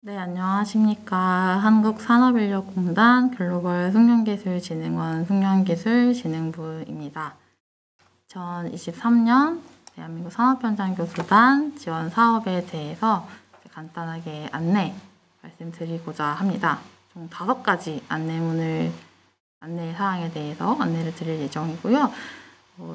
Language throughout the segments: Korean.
네, 안녕하십니까. 한국산업인력공단 글로벌 숙련기술진흥원 숙련기술진흥부입니다. 2023년 대한민국 산업현장교수단 지원 사업에 대해서 간단하게 안내 말씀드리고자 합니다. 총 5가지 안내 사항에 대해서 안내를 드릴 예정이고요.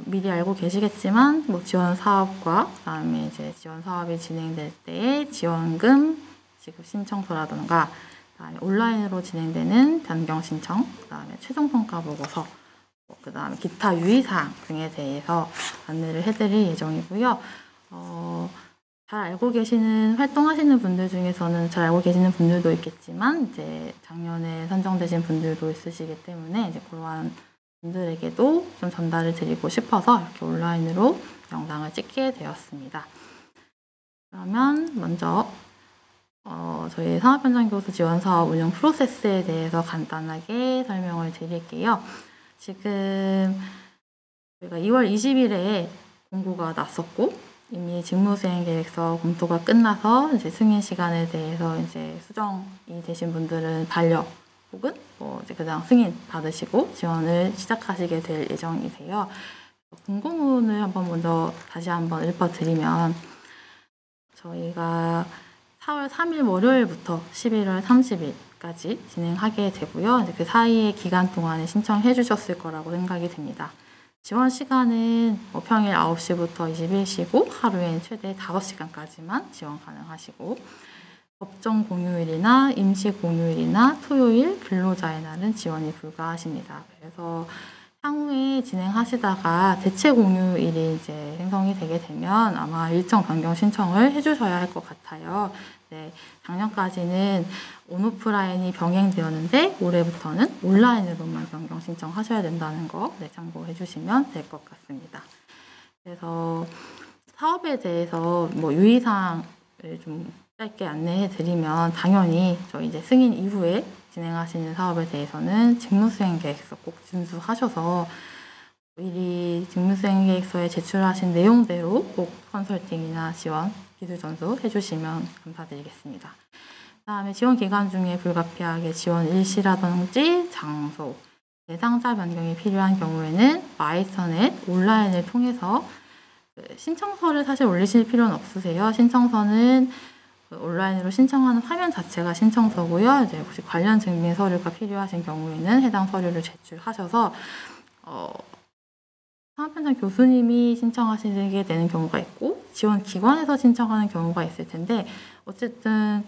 미리 알고 계시겠지만 지원 사업과 그다음에 이제 지원 사업이 진행될 때의 지원금 지급 신청서라든가 그다음에 온라인으로 진행되는 변경 신청, 그다음에 최종 평가 보고서, 그다음에 기타 유의사항 등에 대해서 안내를 해드릴 예정이고요. 잘 알고 계시는 활동하시는 분들 중에서는 잘 알고 계시는 분들도 있겠지만 이제 작년에 선정되신 분들도 있으시기 때문에 이제 그러한 분들에게도 좀 전달을 드리고 싶어서 이렇게 온라인으로 영상을 찍게 되었습니다. 그러면 먼저 저희 산업현장교수 지원사업 운영 프로세스에 대해서 간단하게 설명을 드릴게요. 지금 저희가 2월 20일에 공고가 났었고 이미 직무수행계획서 검토가 끝나서 이제 승인 시간에 대해서 이제 수정이 되신 분들은 반려 혹은 이제 그냥 승인 받으시고 지원을 시작하시게 될 예정이세요. 공고문을 먼저 다시 한번 읊어드리면 저희가 4월 3일 월요일부터 11월 30일까지 진행하게 되고요. 이제 그 사이의 기간 동안에 신청해 주셨을 거라고 생각이 됩니다. 지원 시간은 평일 9시부터 21시고 하루에 최대 5시간까지만 지원 가능하시고 법정 공휴일이나 임시 공휴일이나 토요일, 근로자의 날은 지원이 불가하십니다. 그래서 향후에 진행하시다가 대체 공휴일이 이제 생성이 되게 되면 아마 일정 변경 신청을 해주셔야 할 것 같아요. 네, 작년까지는 온오프라인이 병행되었는데 올해부터는 온라인으로만 변경 신청하셔야 된다는 거 참고해 주시면 될 것 같습니다. 그래서 사업에 대해서 유의사항을 좀 짧게 안내해 드리면 당연히 저희 이제 승인 이후에 진행하시는 사업에 대해서는 직무수행계획서 꼭 준수하셔서 미리 직무수행계획서에 제출하신 내용대로 꼭 컨설팅이나 지원, 기술 전수 해주시면 감사드리겠습니다. 그다음에 지원 기간 중에 불가피하게 지원 일시라든지 장소, 대상자 변경이 필요한 경우에는 마이서넷 온라인을 통해서 신청서를 사실 올리실 필요는 없으세요. 신청서는 온라인으로 신청하는 화면 자체가 신청서고요. 이제 혹시 관련 증빙 서류가 필요하신 경우에는 해당 서류를 제출하셔서 산업현장 교수님이 신청하시게 되는 경우가 있고 지원 기관에서 신청하는 경우가 있을 텐데 어쨌든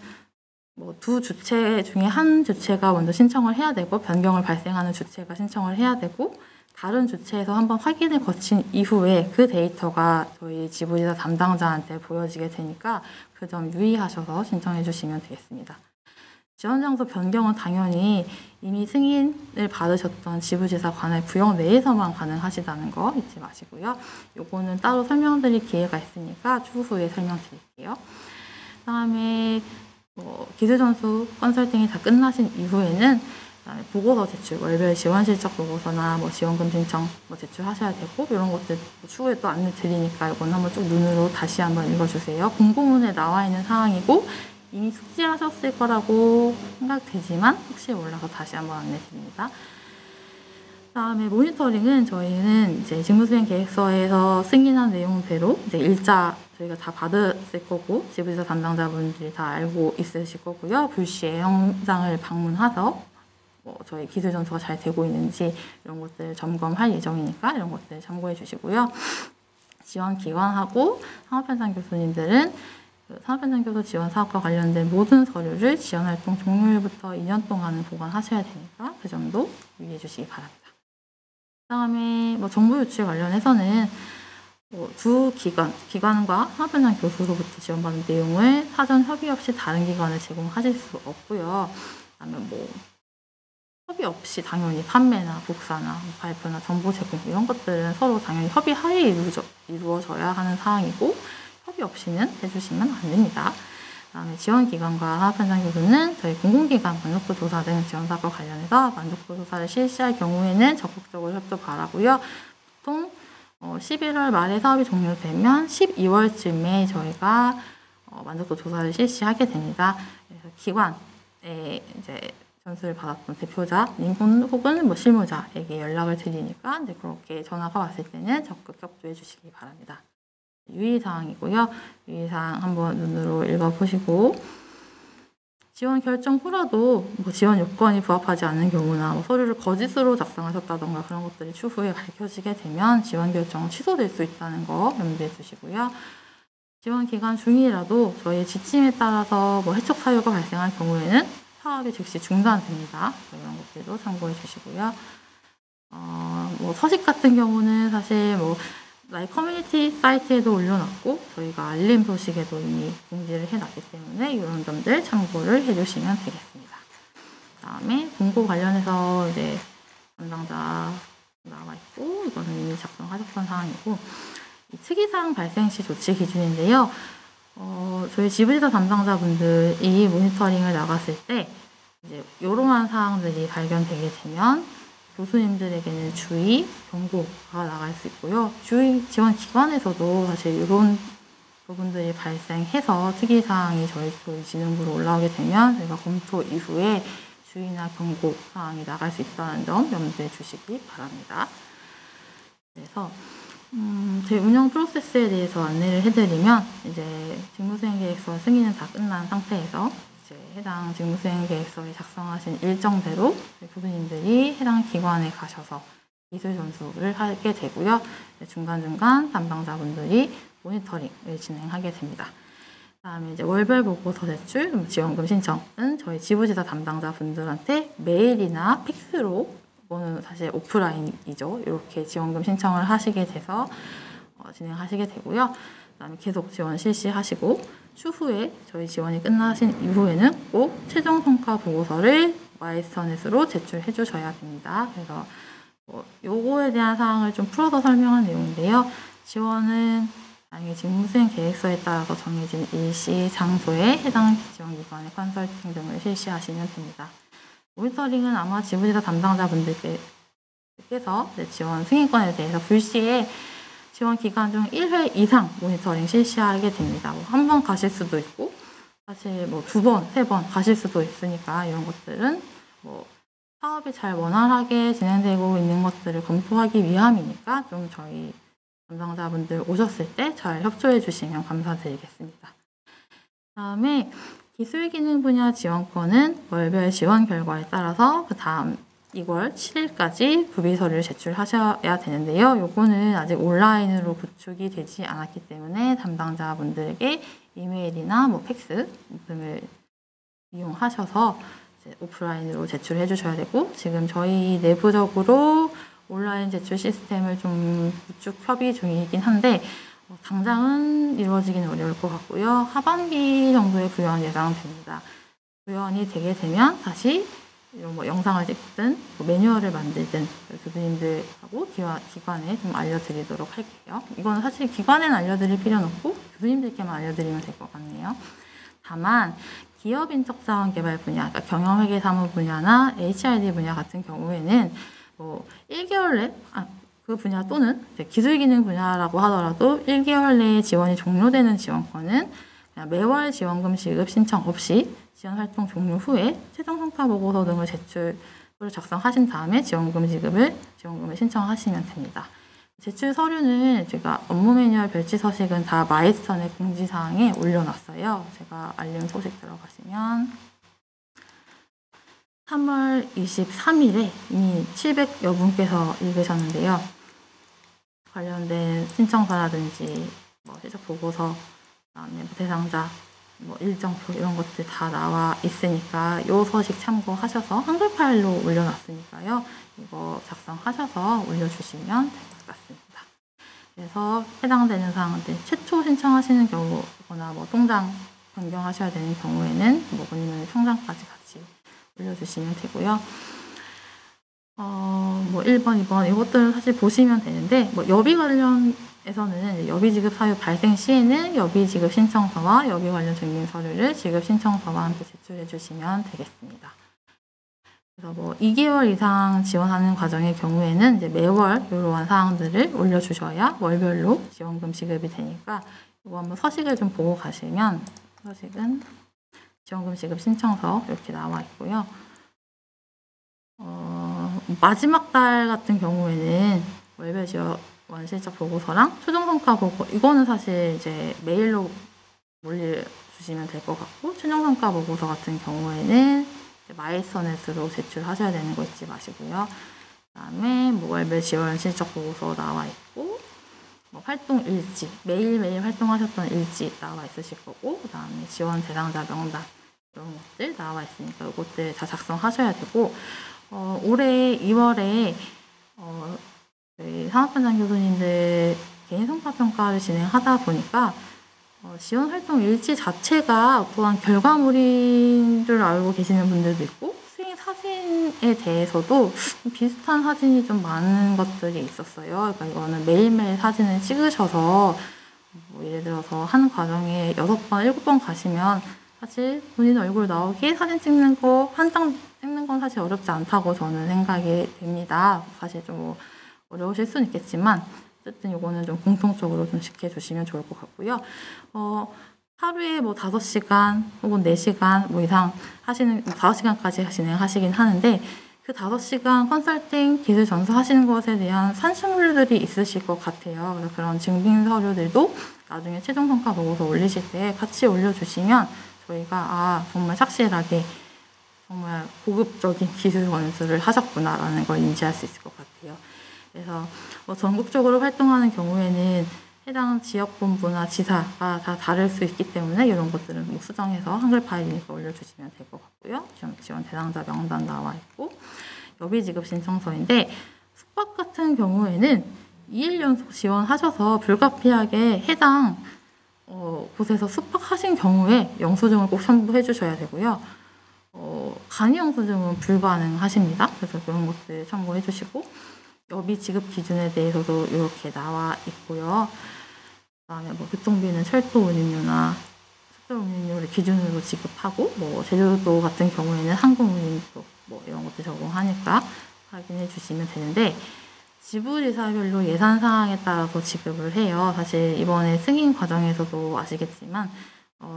두 주체 중에 한 주체가 먼저 신청을 해야 되고 변경을 발생하는 주체가 신청을 해야 되고 다른 주체에서 한번 확인을 거친 이후에 그 데이터가 저희 지부지사 담당자한테 보여지게 되니까 그 점 유의하셔서 신청해 주시면 되겠습니다. 지원 장소 변경은 당연히 이미 승인을 받으셨던 지부지사 관할 구역 내에서만 가능하시다는 거 잊지 마시고요. 요거는 따로 설명드릴 기회가 있으니까 추후에 설명드릴게요. 그다음에 기술 전수 컨설팅이 다 끝나신 이후에는 그다음에 보고서 제출, 월별 지원 실적 보고서나 지원금 신청 제출하셔야 되고 이런 것들 추후에 또 안내 드리니까 이건 한번 쭉 눈으로 다시 한번 읽어주세요. 공고문에 나와 있는 사항이고 이미 숙지하셨을 거라고 생각되지만 혹시 몰라서 다시 한번 안내 드립니다. 그다음에 모니터링은 저희는 이제 직무수행 계획서에서 승인한 내용대로 이제 일자 저희가 다 받았을 거고 지부지사 담당자분들이 다 알고 있으실 거고요. 불시에 현장을 방문해서 저희 기술 전수가 잘 되고 있는지 이런 것들 점검할 예정이니까 이런 것들 참고해 주시고요. 지원 기관하고 산업현장 교수님들은 산업현장 교수 지원 사업과 관련된 모든 서류를 지원 활동 종료일부터 2년 동안은 보관하셔야 되니까 그 점도 유의해 주시기 바랍니다. 그다음에 정보 유출 관련해서는 두 기관과 산업현장 교수로부터 지원받은 내용을 사전 협의 없이 다른 기관에 제공하실 수 없고요. 그다음에 협의 없이 당연히 판매나 복사나 발표나 정보 제공 이런 것들은 서로 당연히 협의하에 이루어져야 하는 사항이고 협의 없이는 해주시면 안 됩니다. 그다음에 지원기관과 산업현장 교수는 저희 공공기관 만족도 조사 등 지원사업과 관련해서 만족도 조사를 실시할 경우에는 적극적으로 협조 바라고요. 보통 11월 말에 사업이 종료되면 12월쯤에 저희가 만족도 조사를 실시하게 됩니다. 그래서 기관에 이제 전수를 받았던 대표자님 혹은 뭐 실무자에게 연락을 드리니까 이제 그렇게 전화가 왔을 때는 적극 협조해 주시기 바랍니다. 유의사항이고요. 유의사항 한번 눈으로 읽어보시고 지원 결정 후라도 뭐 지원 요건이 부합하지 않는 경우나 뭐 서류를 거짓으로 작성하셨다던가 그런 것들이 추후에 밝혀지게 되면 지원 결정은 취소될 수 있다는 거 염두에 두시고요. 지원 기간 중이라도 저희의 지침에 따라서 뭐 해촉 사유가 발생할 경우에는 사업이 즉시 중단됩니다. 이런 것들도 참고해 주시고요. 뭐 서식 같은 경우는 사실 뭐 나의 커뮤니티 사이트에도 올려놨고 저희가 알림 소식에도 이미 공지를 해놨기 때문에 이런 점들 참고를 해주시면 되겠습니다. 그다음에 공고 관련해서 이제 담당자 나와 있고 이거는 이미 작성하셨던 사항이고 이 특이사항 발생 시 조치 기준인데요. 저희 지부지사 담당자분들이 모니터링을 나갔을 때 이제 이러한 사항들이 발견되게 되면 교수님들에게는 주의, 경고가 나갈 수 있고요. 지원 기관에서도 사실 이런 부분들이 발생해서 특이사항이 저희 지능부로 올라오게 되면 저희가 검토 이후에 주의나 경고 사항이 나갈 수 있다는 점 염두에 주시기 바랍니다. 그래서 저희 운영 프로세스에 대해서 안내를 해드리면 이제 직무수행계획서 승인은 다 끝난 상태에서 이제 해당 직무수행계획서에 작성하신 일정대로 교수님들이 해당 기관에 가셔서 기술 전수를 하게 되고요. 중간중간 담당자분들이 모니터링을 진행하게 됩니다. 그다음에 이제 월별 보고서 제출, 지원금 신청은 저희 지부지사 담당자분들한테 메일이나 팩스로 이거는 사실 오프라인이죠. 이렇게 지원금 신청을 하시게 돼서 진행하시게 되고요. 그다음에 계속 지원 실시하시고 추후에 저희 지원이 끝나신 이후에는 꼭 최종 성과 보고서를 마이스터넷으로 제출해 주셔야 됩니다. 그래서 요거에 대한 사항을 좀 풀어서 설명한 내용인데요. 지원은 당연히 직무수행 계획서에 따라서 정해진 일시, 장소에 해당 지원기관의 컨설팅 등을 실시하시면 됩니다. 모니터링은 아마 지부지사 담당자분들께서 지원 승인권에 대해서 불시에 지원 기간 중 1회 이상 모니터링 실시하게 됩니다. 한 번 가실 수도 있고 사실 뭐 2번, 3번 가실 수도 있으니까 이런 것들은 뭐 사업이 잘 원활하게 진행되고 있는 것들을 검토하기 위함이니까 좀 저희 담당자분들 오셨을 때 잘 협조해 주시면 감사드리겠습니다. 다음에 기술기능 분야 지원권은 월별 지원 결과에 따라서 그 다음 2월 7일까지 구비서류를 제출하셔야 되는데요. 요거는 아직 온라인으로 구축이 되지 않았기 때문에 담당자분들에게 이메일이나 뭐 팩스 등을 이용하셔서 이제 오프라인으로 제출해 주셔야 되고 지금 저희 내부적으로 온라인 제출 시스템을 좀 구축 협의 중이긴 한데 당장은 이루어지기는 어려울 것 같고요. 하반기 정도에 구현 예상됩니다. 구현이 되게 되면 다시 이런 뭐 영상을 찍든 뭐 매뉴얼을 만들든 교수님들하고 기관에 좀 알려드리도록 할게요. 이건 사실 기관에는 알려드릴 필요는 없고 교수님들께만 알려드리면 될 것 같네요. 다만 기업 인적 자원 개발 분야, 그러니까 경영회계 사무 분야나 HRD 분야 같은 경우에는 뭐 1개월 내 그 분야 또는 기술기능 분야라고 하더라도 1개월 내에 지원이 종료되는 지원권은 그냥 매월 지원금 지급 신청 없이 지원 활동 종료 후에 최종 성과 보고서 등을 작성하신 다음에 지원금을 신청하시면 됩니다. 제출 서류는 제가 업무 매뉴얼 별지 서식은 다 마이스터넷 공지사항에 올려놨어요. 제가 알림 소식 들어가시면 3월 23일에 이미 700여 분께서 읽으셨는데요. 관련된 신청서라든지 뭐 실적 보고서, 그다음에 뭐 대상자, 뭐 일정표 이런 것들 다 나와 있으니까 이 서식 참고하셔서 한글 파일로 올려놨으니까요. 이거 작성하셔서 올려주시면 될 것 같습니다. 그래서 해당되는 사항들 최초 신청하시는 경우거나 뭐 통장 변경하셔야 되는 경우에는 뭐 아니면 통장까지 같이 올려주시면 되고요. 뭐 1번, 2번 이것들은 사실 보시면 되는데 뭐 여비 관련해서는 여비 지급 사유 발생 시에는 여비 지급 신청서와 여비 관련 증빙 서류를 지급 신청서와 함께 제출해 주시면 되겠습니다. 그래서 뭐 2개월 이상 지원하는 과정의 경우에는 이제 매월 이러한 사항들을 올려주셔야 월별로 지원금 지급이 되니까 이거 한번 서식을 좀 보고 가시면 서식은 지원금 지급 신청서 이렇게 나와 있고요. 마지막 달 같은 경우에는 월별 지원 실적 보고서랑 최종 성과 보고 이거는 사실 이제 메일로 올려주시면 될 것 같고, 최종 성과 보고서 같은 경우에는 마이서넷으로 제출하셔야 되는 거 잊지 마시고요. 그다음에 뭐 월별 지원 실적 보고서 나와 있고, 뭐 활동 일지, 매일매일 활동하셨던 일지 나와 있으실 거고, 그다음에 지원 대상자 명단 이런 것들 나와 있으니까 이것들 다 작성하셔야 되고, 올해 2월에 저희 산업현장 교수님들 개인 성과 평가를 진행하다 보니까 지원 활동 일지 자체가 어떠한 결과물인 줄 알고 계시는 분들도 있고, 수행 사진에 대해서도 비슷한 사진이 좀 많은 것들이 있었어요. 그러니까 이거는 매일매일 사진을 찍으셔서 뭐 예를 들어서 한 과정에 6번, 7번 가시면 사실 본인 얼굴 나오게 사진 찍는 거, 한 장 찍는 건 사실 어렵지 않다고 저는 생각이 됩니다. 사실 좀 어려우실 수는 있겠지만 어쨌든 이거는 좀 공통적으로 좀 지켜주시면 좋을 것 같고요. 하루에 뭐 5시간 혹은 4시간 뭐 이상 하시는, 5시간까지 진행하시긴 하는데, 그 5시간 컨설팅 기술 전수하시는 것에 대한 산수물들이 있으실 것 같아요. 그래서 그런 증빙 서류들도 나중에 최종 성과 보고서 올리실 때 같이 올려주시면 저희가 정말 착실하게 정말 고급적인 기술 전수를 하셨구나라는 걸 인지할 수 있을 것 같아요. 그래서 전국적으로 활동하는 경우에는 해당 지역본부나 지사가 다 다를 수 있기 때문에 이런 것들은 뭐 수정해서 한글 파일이니까 올려주시면 될 것 같고요. 지원 대상자 명단 나와 있고, 여비 지급 신청서인데, 숙박 같은 경우에는 2일 연속 지원하셔서 불가피하게 해당 곳에서 숙박하신 경우에 영수증을 꼭 첨부해 주셔야 되고요. 간이 영수증은 불가능하십니다. 그래서 그런 것들 참고해 주시고, 여비 지급 기준에 대해서도 이렇게 나와 있고요. 그다음에 뭐 교통비는 철도 운임료나 숙소 운임료를 기준으로 지급하고, 뭐 제주도 같은 경우에는 항공 운임료 뭐 이런 것들 적용하니까 확인해 주시면 되는데, 지부지사별로 예산 사항에 따라서 지급을 해요. 사실 이번에 승인 과정에서도 아시겠지만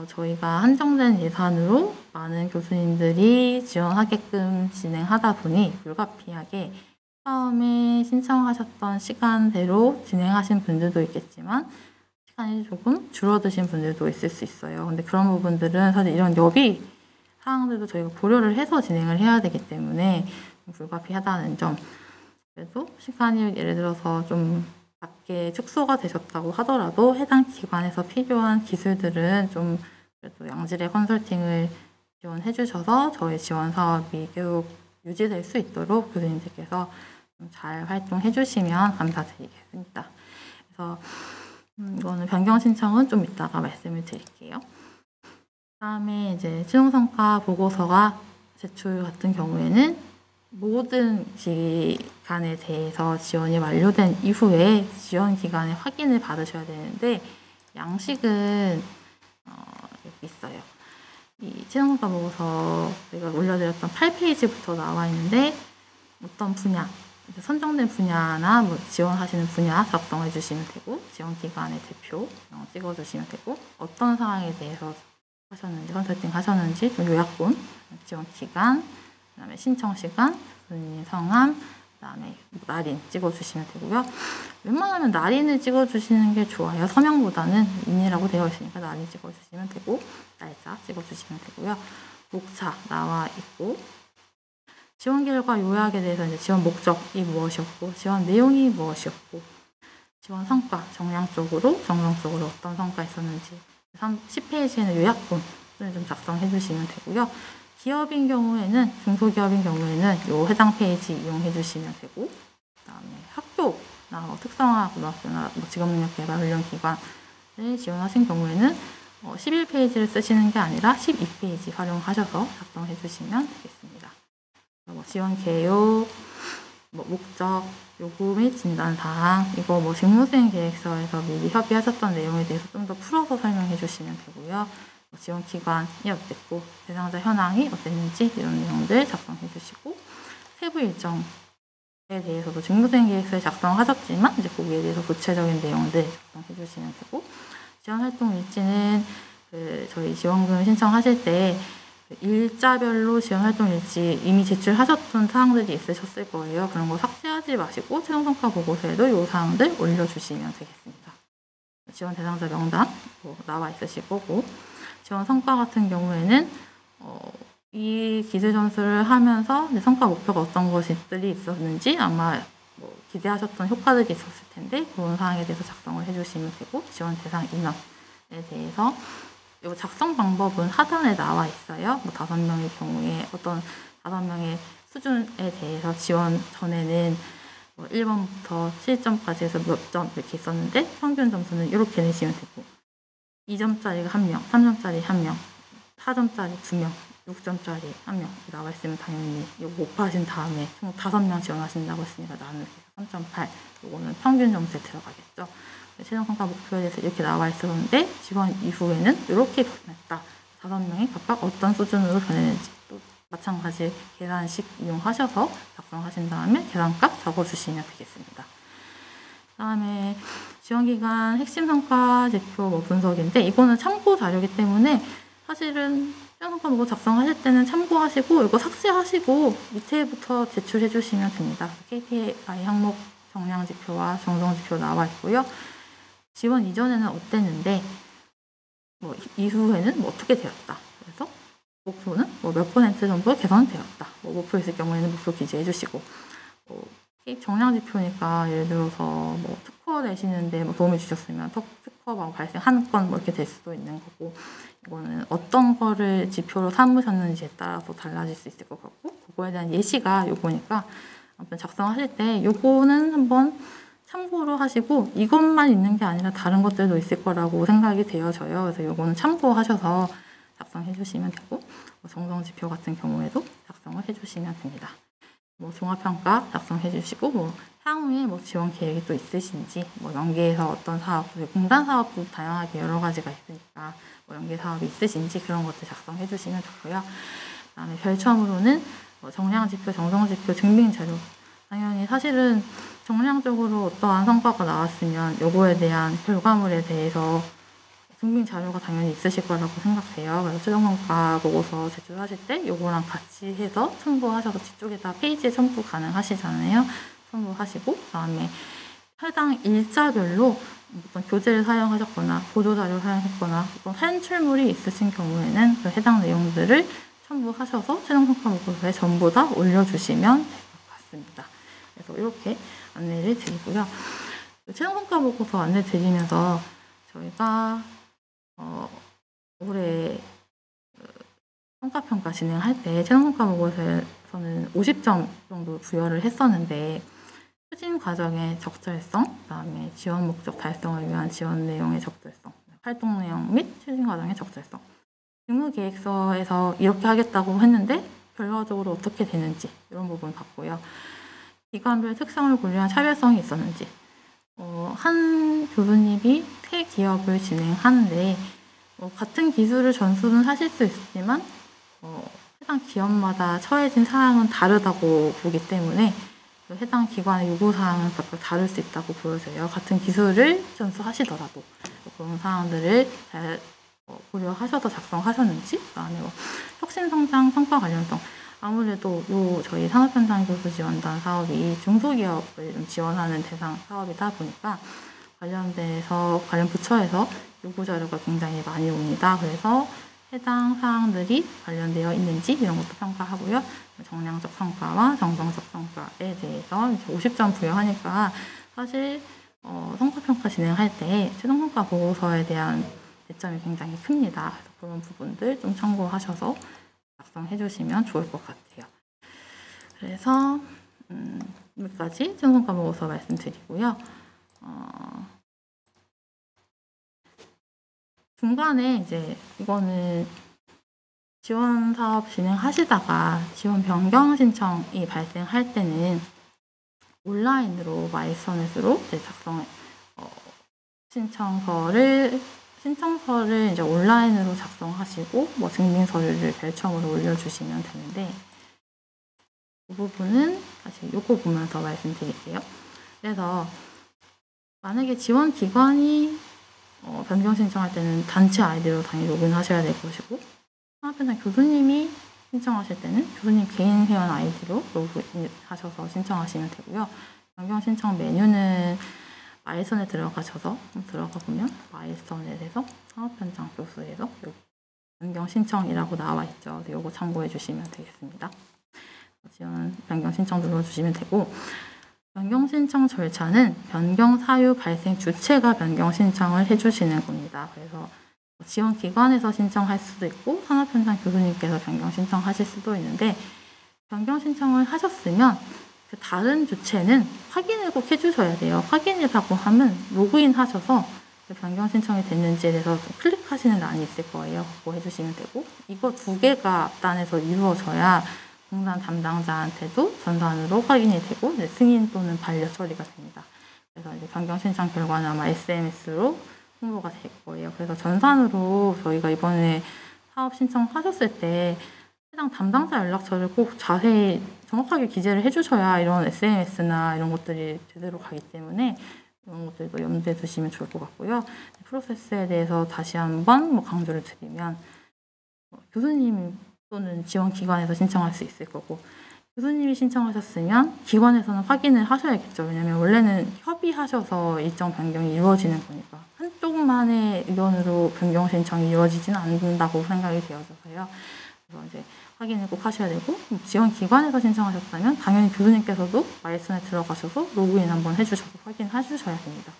저희가 한정된 예산으로 많은 교수님들이 지원하게끔 진행하다 보니 불가피하게 처음에 신청하셨던 시간대로 진행하신 분들도 있겠지만 시간이 조금 줄어드신 분들도 있을 수 있어요. 근데 그런 부분들은 사실 이런 여비 사항들도 저희가 고려를 해서 진행을 해야 되기 때문에 불가피하다는 점. 그래도 시간이 예를 들어서 좀 낮게 축소가 되셨다고 하더라도 해당 기관에서 필요한 기술들은 좀 그래도 양질의 컨설팅을 지원해 주셔서 저희 지원 사업이 계속 유지될 수 있도록 교수님들께서 좀 잘 활동해 주시면 감사드리겠습니다. 그래서 이거는 변경 신청은 좀 이따가 말씀을 드릴게요. 다음에 이제 최종성과 보고서가 제출 같은 경우에는 모든 기간에 대해서 지원이 완료된 이후에 지원 기간의 확인을 받으셔야 되는데, 양식은 여기 있어요. 이 최종성과 보고서 제가 올려드렸던 8페이지부터 나와 있는데, 어떤 분야, 선정된 분야나 뭐 지원하시는 분야 작성해 주시면 되고, 지원 기관의 대표 찍어 주시면 되고, 어떤 사항에 대해서 하셨는지, 컨설팅 하셨는지 좀 요약본, 지원 기간, 그다음에 신청 시간, 교수님 성함, 그다음에 날인 찍어 주시면 되고요. 웬만하면 날인을 찍어 주시는 게 좋아요. 서명보다는 인이라고 되어 있으니까 날인 찍어 주시면 되고, 날짜 찍어 주시면 되고요. 목차 나와 있고, 지원 결과 요약에 대해서 이제 지원 목적이 무엇이었고, 지원 내용이 무엇이었고, 지원 성과 정량적으로, 정성적으로 어떤 성과 있었는지 10페이지에는 요약본을 좀 작성해 주시면 되고요. 기업인 경우에는, 중소기업인 경우에는 요 해당 페이지 이용해 주시면 되고, 그다음에 학교나 뭐 특성화 고등학교나 뭐 직업능력개발훈련기관을 지원하신 경우에는 11페이지를 쓰시는 게 아니라 12페이지 활용하셔서 작성해 주시면 되겠습니다. 뭐 지원 개요, 뭐 목적, 요구 및 진단 사항, 이거 뭐 직무수행 계획서에서 미리 협의하셨던 내용에 대해서 좀 더 풀어서 설명해 주시면 되고요. 뭐 지원 기관이 어땠고, 대상자 현황이 어땠는지 이런 내용들 작성해 주시고, 세부 일정에 대해서도 직무수행 계획서에 작성하셨지만 이제 거기에 대해서 구체적인 내용들 작성해 주시면 되고, 지원 활동 일지는 저희 지원금 신청하실 때 일자별로 지원 활동 일지 이미 제출하셨던 사항들이 있으셨을 거예요. 그런 거 삭제하지 마시고 최종 성과 보고서에도 이 사항들 올려주시면 되겠습니다. 지원 대상자 명단 나와 있으실 거고, 지원 성과 같은 경우에는 이 기술 전수를 하면서 성과 목표가 어떤 것들이 있었는지 아마 기대하셨던 효과들이 있었을 텐데 그런 사항에 대해서 작성을 해주시면 되고, 지원 대상 인원에 대해서 이 작성 방법은 하단에 나와 있어요. 5명의 경우에 어떤 5명의 수준에 대해서 지원 전에는 1번부터 7점까지 해서 몇 점 이렇게 있었는데 평균 점수는 이렇게 내시면 되고, 2점짜리가 1명, 3점짜리 1명, 4점짜리 2명, 6점짜리 1명 나와 있으면 당연히 이거 곱하신 다음에 총 5명 지원하신다고 했으니까 나누기 3.8, 이거는 평균 점수에 들어가겠죠. 최종 성과 목표에 대해서 이렇게 나와 있었는데 지원 이후에는 이렇게 변했다. 5명이 각각 어떤 수준으로 변했는지 또 마찬가지 계산식 이용하셔서 작성하신 다음에 계산값 적어주시면 되겠습니다. 그다음에 지원기간 핵심 성과 지표 분석인데 이거는 참고 자료이기 때문에 사실은 최종 성과 보고 작성하실 때는 참고하시고 이거 삭제하시고 밑에부터 제출해 주시면 됩니다. KPI 항목 정량 지표와 정성 지표 나와 있고요. 지원 이전에는 어땠는데 이후에는 어떻게 되었다. 그래서 목표는 몇 퍼센트 정도 개선되었다. 목표 있을 경우에는 목표 기재해 주시고, 정량 지표니까 예를 들어서 특허 내시는데 도움이 주셨으면 특허가 발생하는 건 이렇게 될 수도 있는 거고, 이거는 어떤 거를 지표로 삼으셨는지에 따라서 달라질 수 있을 것 같고, 그거에 대한 예시가 요거니까 아무튼 작성하실 때 요거는 한번 참고로 하시고 이것만 있는 게 아니라 다른 것들도 있을 거라고 생각이 되어져요. 그래서 요거는 참고하셔서 작성해 주시면 되고, 정성 지표 같은 경우에도 작성을 해 주시면 됩니다. 종합평가 작성해 주시고, 향후에 지원 계획이 또 있으신지, 연계해서 어떤 사업, 공단 사업도 다양하게 여러 가지가 있으니까 연계 사업이 있으신지 그런 것들 작성해 주시면 좋고요. 그다음에 별첨으로는 정량 지표, 정성 지표, 증빙 자료. 당연히 사실은 정량적으로 어떠한 성과가 나왔으면 요거에 대한 결과물에 대해서 증빙 자료가 당연히 있으실 거라고 생각해요. 그래서 최종 성과 보고서 제출하실 때 요거랑 같이 해서 첨부하셔서 뒤쪽에다 페이지에 첨부 가능하시잖아요. 첨부하시고, 그다음에 해당 일자별로 어떤 교재를 사용하셨거나 보도자료를 사용했거나 어떤 산출물이 있으신 경우에는 그 해당 내용들을 첨부하셔서 최종 성과 보고서에 전부 다 올려주시면 될 것 같습니다. 그래서 이렇게 안내를 드리고요. 최종 성과 보고서 안내 드리면서 저희가 올해 성과평가 진행할 때 최종 성과 보고서에서는 50점 정도 부여를 했었는데, 추진 과정의 적절성, 그다음에 지원 목적 달성을 위한 지원 내용의 적절성, 활동 내용 및 추진 과정의 적절성, 직무 계획서에서 이렇게 하겠다고 했는데 결과적으로 어떻게 되는지 이런 부분 봤고요. 기관별 특성을 고려한 차별성이 있었는지, 한 교수님이 새 기업을 진행하는데 같은 기술을 전수는 하실 수 있지만 해당 기업마다 처해진 사항은 다르다고 보기 때문에 해당 기관의 요구사항은 각각 다를 수 있다고 보여져요. 같은 기술을 전수하시더라도 그런 사항들을 잘 고려하셔서 작성하셨는지, 그다음에 혁신성장 성과 관련성. 아무래도 저희 산업현장 교수 지원단 사업이 중소기업을 좀 지원하는 대상 사업이다 보니까 관련 부처에서 요구 자료가 굉장히 많이 옵니다. 그래서 해당 사항들이 관련되어 있는지 이런 것도 평가하고요. 정량적 성과와 정성적 성과에 대해서 50점 부여하니까 사실 성과평가 진행할 때 최종 성과 보고서에 대한 배점이 굉장히 큽니다. 그래서 그런 부분들 좀 참고하셔서 작성해 주시면 좋을 것 같아요. 그래서 여기까지 최종 성과 보고서 말씀드리고요. 중간에 이제 이거는 지원 사업 진행하시다가 지원 변경 신청이 발생할 때는 온라인으로 마이서넷으로 작성 신청서를 이제 온라인으로 작성하시고 증빙 서류를 별첨으로 올려주시면 되는데, 그 부분은 사실 요거 보면서 말씀드릴게요. 그래서 만약에 지원 기관이 변경 신청할 때는 단체 아이디로 당연히 로그인하셔야 될 것이고, 한편 교수님이 신청하실 때는 교수님 개인 회원 아이디로 로그인하셔서 신청하시면 되고요. 변경 신청 메뉴는 마일선에 들어가셔서 들어가 보면 마일선에서 산업현장 교수에서 여기 변경 신청이라고 나와 있죠. 이거 참고해 주시면 되겠습니다. 지원 변경 신청 눌러주시면 되고, 변경 신청 절차는 변경 사유 발생 주체가 변경 신청을 해주시는 겁니다. 그래서 지원 기관에서 신청할 수도 있고 산업현장 교수님께서 변경 신청하실 수도 있는데, 변경 신청을 하셨으면 그 다른 주체는 확인을 꼭 해주셔야 돼요. 확인이라고 하면 로그인 하셔서 그 변경 신청이 됐는지에 대해서 클릭하시는 란이 있을 거예요. 그거 해주시면 되고, 이거 두 개가 앞단에서 이루어져야 공단 담당자한테도 전산으로 확인이 되고 승인 또는 반려 처리가 됩니다. 그래서 이제 변경 신청 결과는 아마 SMS로 홍보가 될 거예요. 그래서 전산으로 저희가 이번에 사업 신청하셨을 때 해당 담당자 연락처를 꼭 자세히 정확하게 기재를 해주셔야 이런 SMS나 이런 것들이 제대로 가기 때문에 이런 것들도 염두에 두시면 좋을 것 같고요. 프로세스에 대해서 다시 한번 강조를 드리면, 교수님 또는 지원기관에서 신청할 수 있을 거고, 교수님이 신청하셨으면 기관에서는 확인을 하셔야겠죠. 왜냐하면 원래는 협의하셔서 일정 변경이 이루어지는 거니까 한쪽만의 의견으로 변경 신청이 이루어지지는 않는다고 생각이 되어서요. 그래서 이제 확인을 꼭 하셔야 되고, 지원기관에서 신청하셨다면 당연히 교수님께서도 마일선에 들어가셔서 로그인 한번 해주셔서 확인해 주셔야 됩니다.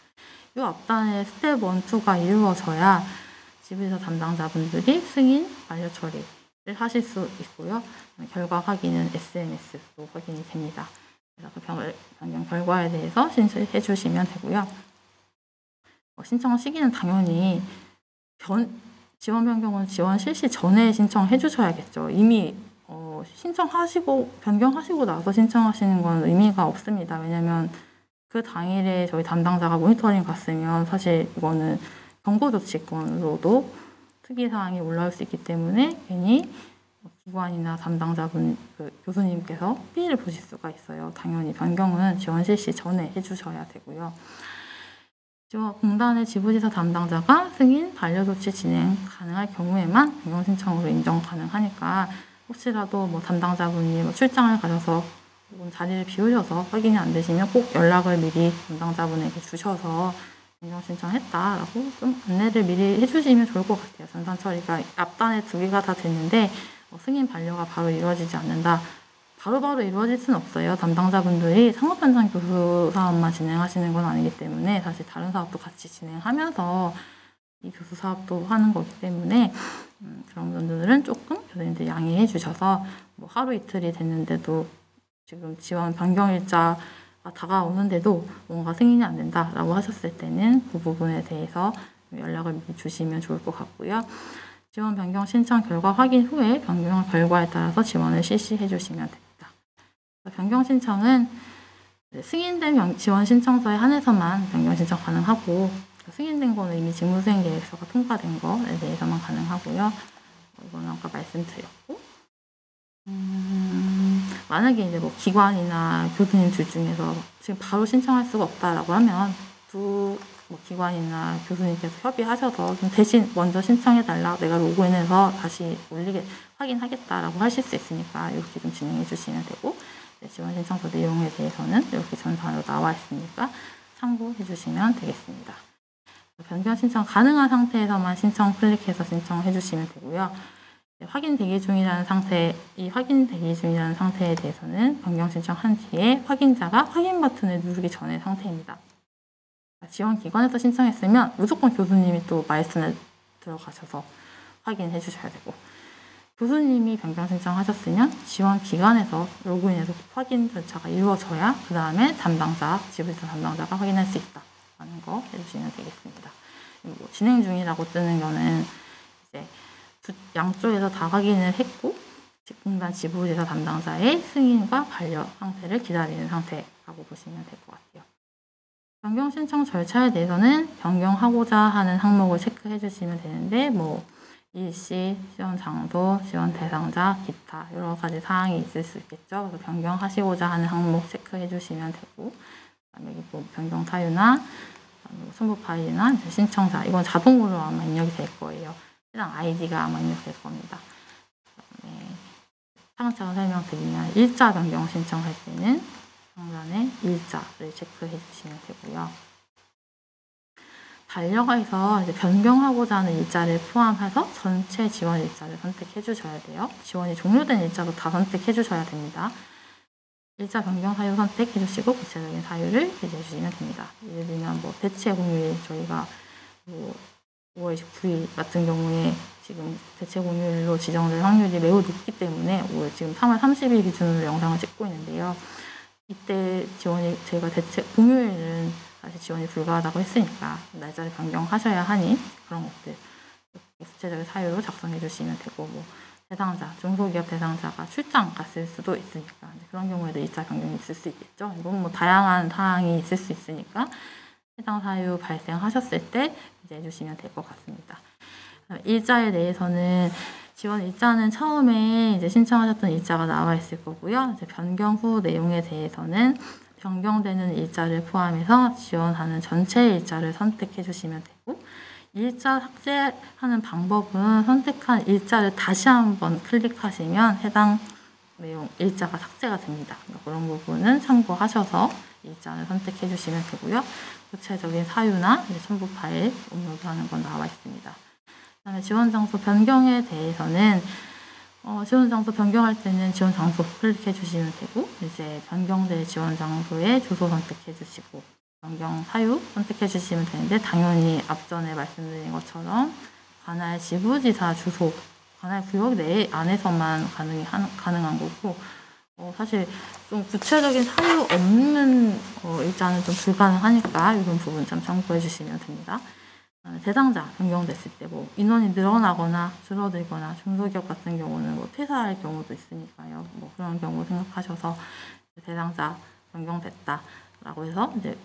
이 앞단에 스텝 1, 2가 이루어져야 지부에서 담당자분들이 승인, 완료 처리를 하실 수 있고요. 결과 확인은 SMS로 확인이 됩니다. 그래서 그 변경 결과에 대해서 신청해 주시면 되고요. 신청 시기는 당연히 지원 변경은 지원 실시 전에 신청해 주셔야겠죠. 이미 신청하시고 변경하시고 나서 신청하시는 건 의미가 없습니다. 왜냐하면 그 당일에 저희 담당자가 모니터링 갔으면 사실 이거는 경고조치권으로도 특이사항이 올라올 수 있기 때문에 괜히 기관이나 담당자분, 교수님께서 피해를 보실 수가 있어요. 당연히 변경은 지원 실시 전에 해주셔야 되고요. 공단의 지부지사 담당자가 승인, 반려조치 진행 가능할 경우에만 변경 신청으로 인정 가능하니까, 혹시라도 담당자분이 출장을 가셔서 자리를 비우셔서 확인이 안 되시면 꼭 연락을 미리 담당자분에게 주셔서 변경 신청했다라고 좀 안내를 미리 해주시면 좋을 것 같아요. 전산 처리가 앞단에 두 개가 다 됐는데 승인 반려가 바로 이루어지지 않는다. 바로바로 이루어질 수는 없어요. 담당자분들이 상업현장 교수 사업만 진행하시는 건 아니기 때문에 사실 다른 사업도 같이 진행하면서 이 교수 사업도 하는 거기 때문에 그런 분들은 조금 교수님들 양해해 주셔서 하루 이틀이 됐는데도 지금 지원 변경 일자가 다가오는데도 뭔가 승인이 안 된다라고 하셨을 때는 그 부분에 대해서 연락을 미리 주시면 좋을 것 같고요. 지원 변경 신청 결과 확인 후에 변경 결과에 따라서 지원을 실시해 주시면 됩니다. 변경 신청은 승인된 지원 신청서에 한해서만 변경 신청 가능하고, 승인된 거는 이미 직무수행 계획서가 통과된 거에 대해서만 가능하고요. 이거는 아까 말씀드렸고, 만약에 이제 기관이나 교수님 둘 중에서 지금 바로 신청할 수가 없다라고 하면 기관이나 교수님께서 협의하셔서 좀 대신 먼저 신청해달라, 내가 로그인해서 다시 확인하겠다라고 하실 수 있으니까 이렇게 좀 진행해 주시면 되고, 지원 신청서 내용에 대해서는 이렇게 전산으로 나와 있으니까 참고해 주시면 되겠습니다. 변경 신청 가능한 상태에서만 신청 클릭해서 신청해 주시면 되고요. 확인 대기 중이라는 상태에 대해서는 변경 신청한 뒤에 확인자가 확인 버튼을 누르기 전의 상태입니다. 지원기관에서 신청했으면 무조건 교수님이 또 마일선에 들어가셔서 확인해 주셔야 되고, 교수님이 변경 신청하셨으면 지원기관에서 로그인해서 확인 절차가 이루어져야 그 다음에 지부지사 담당자가 확인할 수 있다라는 거 해주시면 되겠습니다. 진행 중이라고 뜨는 거는 이제 양쪽에서 다 확인을 했고 공단 지부지사 담당자의 승인과 반려 상태를 기다리는 상태라고 보시면 될 것 같아요. 변경 신청 절차에 대해서는 변경하고자 하는 항목을 체크해 주시면 되는데 일시, 지원 장소, 지원 대상자, 기타 여러 가지 사항이 있을 수 있겠죠. 그래서 변경하시고자 하는 항목 체크해 주시면 되고, 그다음에 변경 사유나 첨부 파일이나 신청자, 이건 자동으로 아마 입력이 될 거예요. 해당 아이디가 아마 입력될 겁니다. 그다음에 차근차근 설명드리면 일자 변경 신청할 때는 상단에 일자를 체크해 주시면 되고요. 반려가에서 이제 변경하고자 하는 일자를 포함해서 전체 지원 일자를 선택해 주셔야 돼요. 지원이 종료된 일자도 다 선택해 주셔야 됩니다. 일자 변경 사유 선택해 주시고 구체적인 사유를 제시해 주시면 됩니다. 예를 들면 뭐 대체 공휴일, 저희가 뭐 5월 29일 같은 경우에 지금 대체 공휴일로 지정될 확률이 매우 높기 때문에 지금 3월 30일 기준으로 영상을 찍고 있는데요. 이때 지원이 저희가 대체 공휴일은 다시 지원이 불가하다고 했으니까 날짜를 변경하셔야 하니 그런 것들 구체적인 사유로 작성해 주시면 되고, 뭐 대상자, 중소기업 대상자가 출장 갔을 수도 있으니까 그런 경우에도 일자 변경이 있을 수 있겠죠. 이건 뭐 다양한 사항이 있을 수 있으니까 해당 사유 발생하셨을 때 이제 해주시면 될 것 같습니다. 일자에 대해서는 지원 일자는 처음에 이제 신청하셨던 일자가 나와 있을 거고요. 이제 변경 후 내용에 대해서는 변경되는 일자를 포함해서 지원하는 전체 일자를 선택해 주시면 되고, 일자 삭제하는 방법은 선택한 일자를 다시 한번 클릭하시면 해당 내용 일자가 삭제가 됩니다. 그런 부분은 참고하셔서 일자를 선택해 주시면 되고요. 구체적인 사유나 첨부 파일 업로드하는 건 나와 있습니다. 그다음에 지원 장소 변경에 대해서는 지원 장소 변경할 때는 지원 장소 클릭해 주시면 되고, 이제 변경될 지원 장소에 주소 선택해 주시고 변경 사유 선택해 주시면 되는데, 당연히 앞전에 말씀드린 것처럼 관할 지부지사 주소, 관할 구역 내 안에서만 가능한 거고, 사실 좀 구체적인 사유 없는 일자는 좀 불가능하니까 이런 부분 좀 참고해 주시면 됩니다. 대상자 변경됐을 때 뭐 인원이 늘어나거나 줄어들거나 중소기업 같은 경우는 뭐 퇴사할 경우도 있으니까요. 뭐 그런 경우 생각하셔서 대상자 변경됐다라고 해서 이제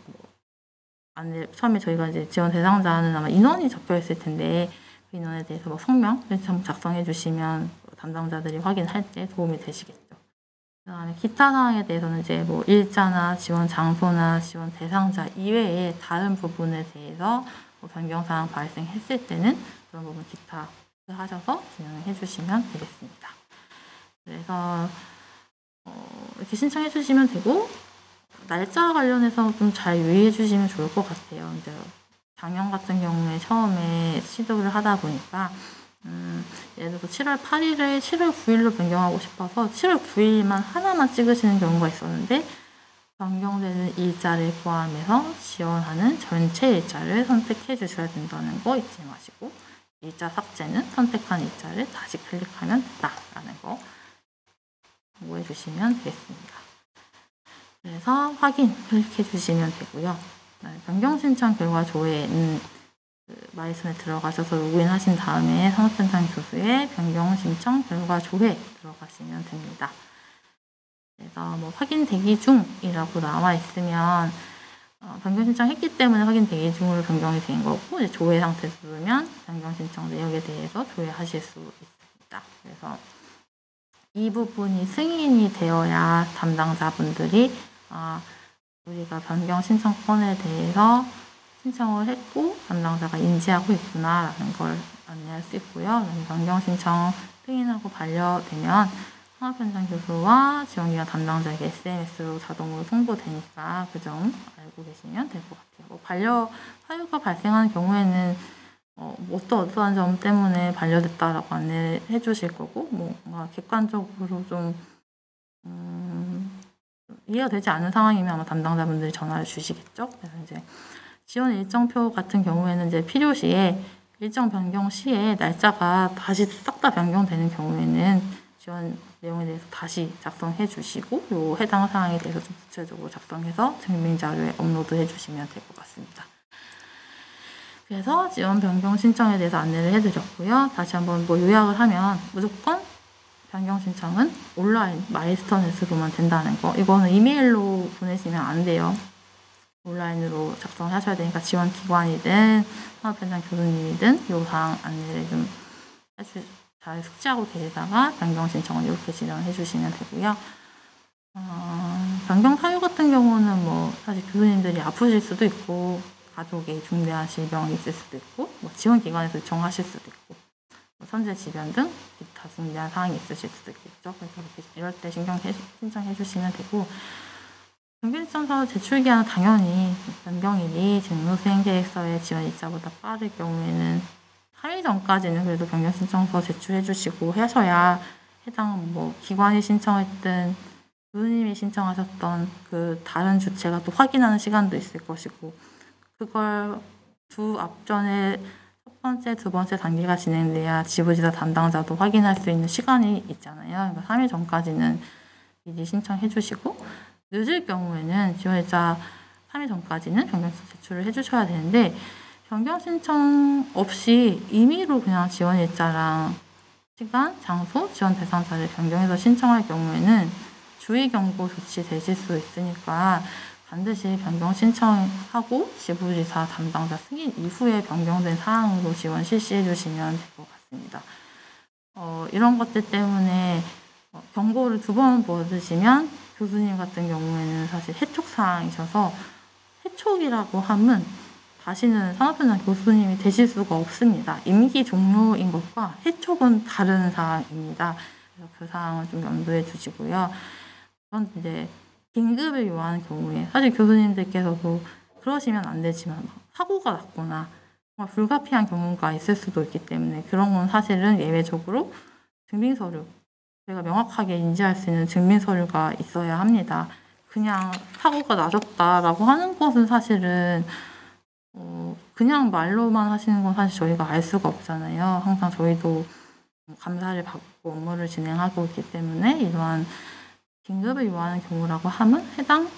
처음에 저희가 이제 지원 대상자는 아마 인원이 적혀 있을 텐데 그 인원에 대해서 뭐 성명을 작성해 주시면 담당자들이 확인할 때 도움이 되시겠죠. 그다음에 기타 사항에 대해서는 이제 뭐 일자나 지원 장소나 지원 대상자 이외에 다른 부분에 대해서 변경 사항 발생했을 때는 그런 부분 기타 하셔서 진행해 주시면 되겠습니다. 그래서 이렇게 신청해 주시면 되고, 날짜 관련해서 좀 잘 유의해 주시면 좋을 것 같아요. 이제 작년 같은 경우에 처음에 시도를 하다 보니까 예를 들어서 7월 8일을 7월 9일로 변경하고 싶어서 7월 9일만 하나만 찍으시는 경우가 있었는데, 변경되는 일자를 포함해서 지원하는 전체 일자를 선택해 주셔야 된다는 거 잊지 마시고, 일자 삭제는 선택한 일자를 다시 클릭하면 된다라는 거 참고해 주시면 되겠습니다. 그래서 확인 클릭해 주시면 되고요. 변경 신청 결과 조회는 마이슨에 들어가셔서 로그인 하신 다음에 산업현장 교수의 변경 신청 결과 조회 들어가시면 됩니다. 그래서 뭐 확인 대기 중이라고 나와 있으면 변경 신청했기 때문에 확인 대기 중으로 변경이 된 거고, 이제 조회 상태 누르면 변경 신청 내역에 대해서 조회하실 수 있습니다. 그래서 이 부분이 승인이 되어야 담당자분들이 우리가 변경 신청권에 대해서 신청을 했고 담당자가 인지하고 있구나라는 걸 안내할 수 있고요. 변경 신청 승인하고 반려되면 산업현장 교수와 지원기관 담당자에게 SMS로 자동으로 송부되니까 그 점 알고 계시면 될 것 같아요. 뭐 반려 사유가 발생하는 경우에는 어떠한 점 때문에 반려됐다라고 안내해 주실 거고, 뭔가 객관적으로 좀 이해가 되지 않는 상황이면 아마 담당자분들이 전화를 주시겠죠. 그래서 이제 지원 일정표 같은 경우에는 이제 필요시에 일정 변경 시에 날짜가 다시 싹 다 변경되는 경우에는 지원 내용에 대해서 다시 작성해 주시고, 요 해당 사항에 대해서 좀 구체적으로 작성해서 증명 자료에 업로드해 주시면 될 것 같습니다. 그래서 지원 변경 신청에 대해서 안내를 해드렸고요. 다시 한번 뭐 요약을 하면 무조건 변경 신청은 온라인 마이스터넷으로만 된다는 거. 이거는 이메일로 보내시면 안 돼요. 온라인으로 작성하셔야 되니까 지원 기관이든 산업현장 교수님이든 요 사항 안내를 좀 잘 숙지하고 계시다가 변경 신청은 이렇게 진행해 주시면 되고요. 변경 사유 같은 경우는 뭐 사실 교수님들이 아프실 수도 있고 가족에 중대한 질병이 있을 수도 있고 뭐 지원기관에서 요청하실 수도 있고 뭐 선제지변 등 기타 중대한 사항이 있으실 수도 있겠죠. 그래서 이럴 때 신청해 주시면 되고 정규신청서 제출기한은 당연히 변경일이 직무수행계획서의 지원일자보다 빠를 경우에는 3일 전까지는 그래도 변경신청서 제출해 주시고 하셔야 해당 뭐 기관이 신청했든 교수님이 신청하셨던 그 다른 주체가 또 확인하는 시간도 있을 것이고 그걸 두 앞전에 첫 번째, 두 번째 단계가 진행돼야 지부지사 담당자도 확인할 수 있는 시간이 있잖아요. 그러니까 3일 전까지는 미리 신청해 주시고 늦을 경우에는 지원일자 3일 전까지는 변경신청 제출을 해주셔야 되는데 변경신청 없이 임의로 그냥 지원일자랑 시간, 장소, 지원 대상자를 변경해서 신청할 경우에는 주의경고 조치되실 수 있으니까 반드시 변경 신청하고 지부지사 담당자 승인 이후에 변경된 사항으로 지원 실시해 주시면 될 것 같습니다. 이런 것들 때문에 경고를 2번 받으시면 교수님 같은 경우에는 사실 해촉 사항이셔서 해촉이라고 하면 다시는 산업현장 교수님이 되실 수가 없습니다. 임기 종료인 것과 해촉은 다른 사항입니다. 그래서 그 사항을 좀 염두에 두시고요. 그건 이제 긴급을 요하는 경우에 사실 교수님들께서도 그러시면 안 되지만 사고가 났거나 정말 불가피한 경우가 있을 수도 있기 때문에 그런 건 사실은 예외적으로 증빙서류 저희가 명확하게 인지할 수 있는 증빙서류가 있어야 합니다. 그냥 사고가 나셨다라고 하는 것은 사실은 그냥 말로만 하시는 건 사실 저희가 알 수가 없잖아요. 항상 저희도 감사를 받고 업무를 진행하고 있기 때문에 이러한 긴급을 요하는 경우라고 하면 해당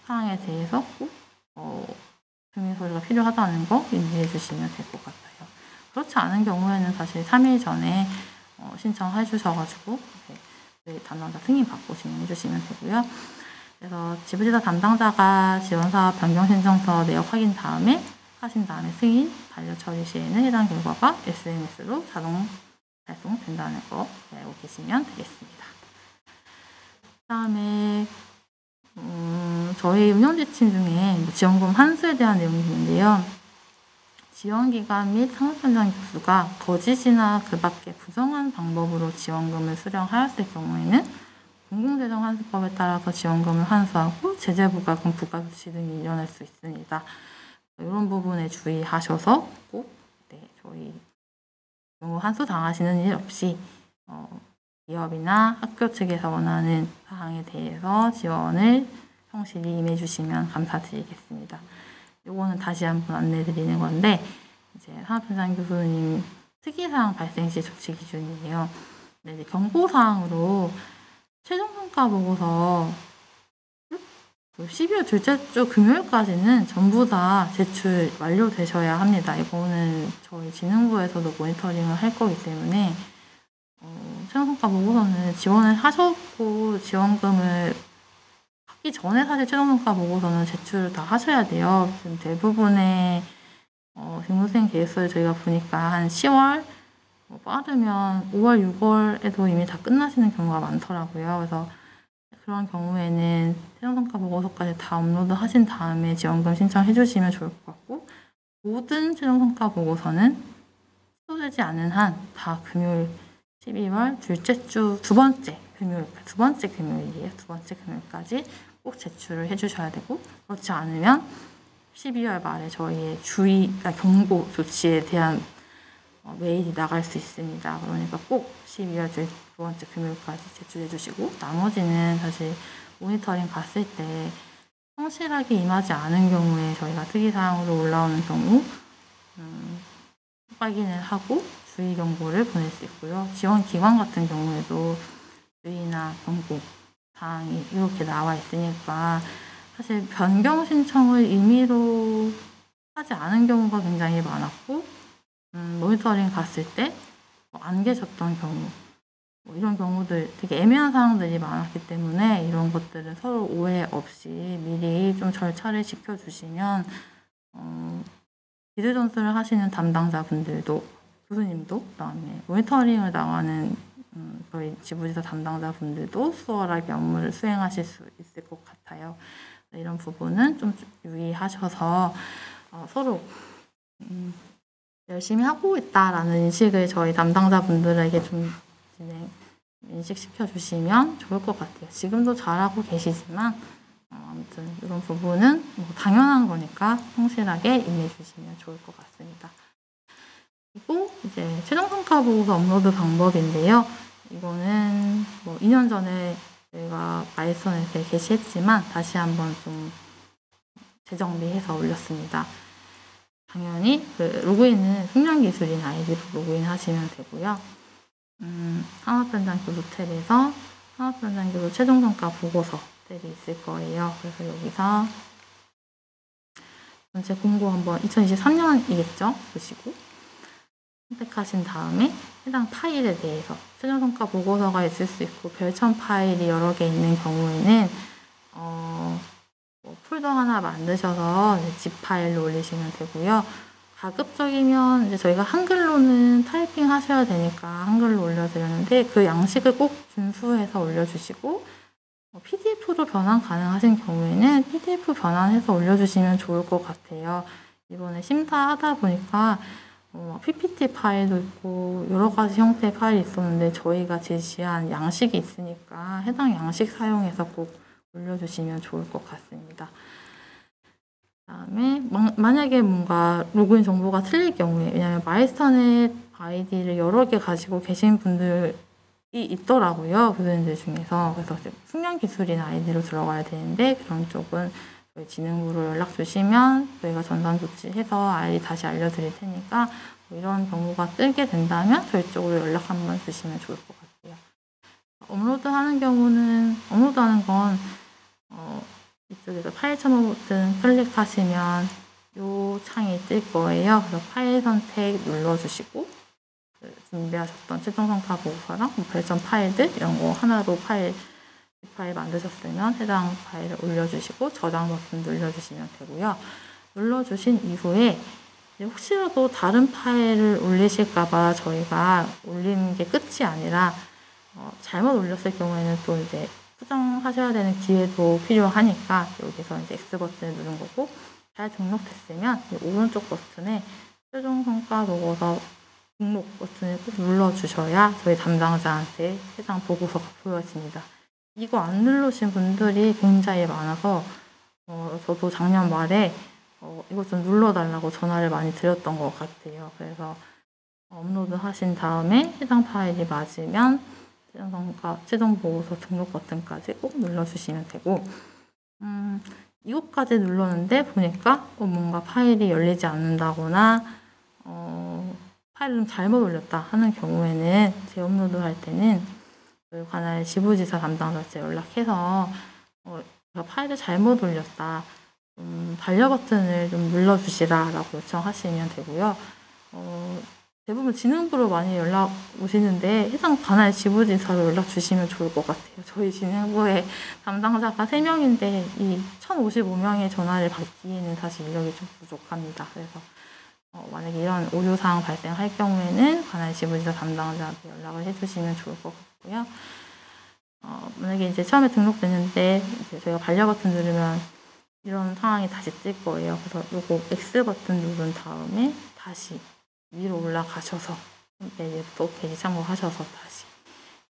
사항에 대해서 꼭 증빙서류가 필요하다는 거 인지해 주시면 될 것 같아요. 그렇지 않은 경우에는 사실 3일 전에 신청해 주셔가지고 담당자 승인 받고 진행해 주시면 되고요. 그래서 지부지사 담당자가 지원사업 변경 신청서 내역 확인 다음에 하신 다음에 승인 반려 처리 시에는 해당 결과가 SNS로 자동 발송된다는 거 알고 계시면 되겠습니다. 그다음에 저희 운영지침 중에 지원금 환수에 대한 내용이 있는데요. 지원기관 및 산업현장 교수가 거짓이나 그 밖의 부정한 방법으로 지원금을 수령하였을 경우에는 공공재정환수법에 따라서 지원금을 환수하고 제재부과금, 부가조치 등이 일어날 수 있습니다. 이런 부분에 주의하셔서 꼭 저희 환수 당하시는 일 없이 기업이나 학교 측에서 원하는 사항에 대해서 지원을 성실히 임해 주시면 감사드리겠습니다. 이거는 다시 한번 안내드리는 건데 이제 산업현장 교수님 특이사항 발생 시 조치 기준이에요. 이제 경고사항으로 최종평가 보고서 12월 둘째 주 금요일까지는 전부 다 제출 완료되셔야 합니다. 이거는 저희 진흥부에서도 모니터링을 할 거기 때문에 최종평가 보고서는 지원을 하셨고 지원금을 받기 전에 사실 최종평가 보고서는 제출을 다 하셔야 돼요. 지금 대부분의 직무수행 계획서를 저희가 보니까 한 10월, 빠르면 5월, 6월에도 이미 다 끝나시는 경우가 많더라고요. 그래서 그런 경우에는 최종평가 보고서까지 다 업로드 하신 다음에 지원금 신청해 주시면 좋을 것 같고 모든 최종평가 보고서는 취소되지 않은 한 다 금요일 12월 둘째 주 두 번째 금요일이에요. 두 번째 금요일까지 꼭 제출을 해주셔야 되고 그렇지 않으면 12월 말에 저희의 경고 조치에 대한 메일이 나갈 수 있습니다. 그러니까 꼭 12월 두 번째 금요일까지 제출해 주시고 나머지는 사실 모니터링 갔을 때 성실하게 임하지 않은 경우에 저희가 특이사항으로 올라오는 경우 확인을 하고 주의 경고를 보낼 수 있고요. 지원기관 같은 경우에도 주의나 경고 사항이 이렇게 나와 있으니까 사실 변경 신청을 임의로 하지 않은 경우가 굉장히 많았고 모니터링 갔을 때 안 계셨던 경우 이런 경우들 되게 애매한 사항들이 많았기 때문에 이런 것들은 서로 오해 없이 미리 좀 절차를 지켜주시면 기술 전수를 하시는 담당자분들도 교수님도 그다음에 모니터링을 나가는 저희 지부지사 담당자분들도 수월하게 업무를 수행하실 수 있을 것 같아요. 이런 부분은 좀 유의하셔서 서로 열심히 하고 있다라는 인식을 저희 담당자분들에게 좀 인식시켜 주시면 좋을 것 같아요. 지금도 잘하고 계시지만 아무튼 이런 부분은 뭐 당연한 거니까 성실하게 임해 주시면 좋을 것 같습니다. 그리고 이제 최종 성과 보고서 업로드 방법인데요. 이거는 뭐 2년 전에 저희가 마일스톤에서 게시했지만 다시 한번 좀 재정비해서 올렸습니다. 당연히 그 로그인은 숙련기술인 아이디로 로그인 하시면 되고요. 산업현장교수 탭에서 산업현장교수 최종성과 보고서 탭이 있을 거예요. 그래서 여기서 전체 공고 한번 2023년이겠죠? 보시고 선택하신 다음에 해당 파일에 대해서 최종성과 보고서가 있을 수 있고 별첨 파일이 여러 개 있는 경우에는 뭐 폴더 하나 만드셔서 zip 파일로 올리시면 되고요. 가급적이면 이제 저희가 한글로는 타이핑 하셔야 되니까 한글로 올려드렸는데 그 양식을 꼭 준수해서 올려주시고 PDF로 변환 가능하신 경우에는 PDF 변환해서 올려주시면 좋을 것 같아요. 이번에 심사하다 보니까 PPT 파일도 있고 여러 가지 형태의 파일이 있었는데 저희가 제시한 양식이 있으니까 해당 양식 사용해서 꼭 올려주시면 좋을 것 같습니다. 그다음에 만약에 뭔가 로그인 정보가 틀릴 경우에 왜냐하면 마일스톤의 아이디를 여러 개 가지고 계신 분들이 있더라고요. 교수님들 중에서. 그래서 숙련기술인 아이디로 들어가야 되는데 그런 쪽은 저희 진흥부로 연락 주시면 저희가 전산 조치해서 아이디 다시 알려드릴 테니까 뭐 이런 경우가 뜨게 된다면 저희 쪽으로 연락 한번 주시면 좋을 것 같아요. 업로드하는 경우는 업로드하는 건 이쪽에서 파일 첨부 버튼 클릭하시면 이 창이 뜰 거예요. 그래서 파일 선택 눌러주시고 준비하셨던 최종 성과 보고서랑 별점 파일들 이런 거 하나로 파일 만드셨으면 해당 파일을 올려주시고 저장 버튼 눌러주시면 되고요. 눌러주신 이후에 혹시라도 다른 파일을 올리실까봐 저희가 올리는 게 끝이 아니라 잘못 올렸을 경우에는 또 이제 수정하셔야 되는 기회도 필요하니까 여기서 이제 X 버튼을 누른 거고 잘 등록됐으면 오른쪽 버튼에 최종 성과 보고서 등록 버튼을 꼭 눌러주셔야 저희 담당자한테 해당 보고서가 보여집니다. 이거 안 누르신 분들이 굉장히 많아서 저도 작년 말에 이거 좀 눌러달라고 전화를 많이 드렸던 것 같아요. 그래서 업로드 하신 다음에 해당 파일이 맞으면 최종 보고서 등록 버튼까지 꼭 눌러주시면 되고 이것까지 눌렀는데 보니까 뭔가 파일이 열리지 않는다거나 파일을 잘못 올렸다 하는 경우에는 재업로드 할 때는 관할 지부지사 담당자한테 연락해서 파일을 잘못 올렸다 반려 버튼을 좀 눌러주시라라고 요청하시면 되고요. 대부분 진흥부로 많이 연락 오시는데 해당 관할 지부지사로 연락 주시면 좋을 것 같아요. 저희 진흥부에 담당자가 3명인데 이 1055명의 전화를 받기에는 사실 인력이 좀 부족합니다. 그래서 만약에 이런 오류사항 발생할 경우에는 관할 지부지사 담당자한테 연락을 해주시면 좋을 것 같고요. 만약에 이제 처음에 등록됐는데 이제 저희가 반려 버튼 누르면 이런 상황이 다시 뜰 거예요. 그래서 요거 X 버튼 누른 다음에 다시 위로 올라가셔서 홈페이지부터 페이지 참고하셔서 다시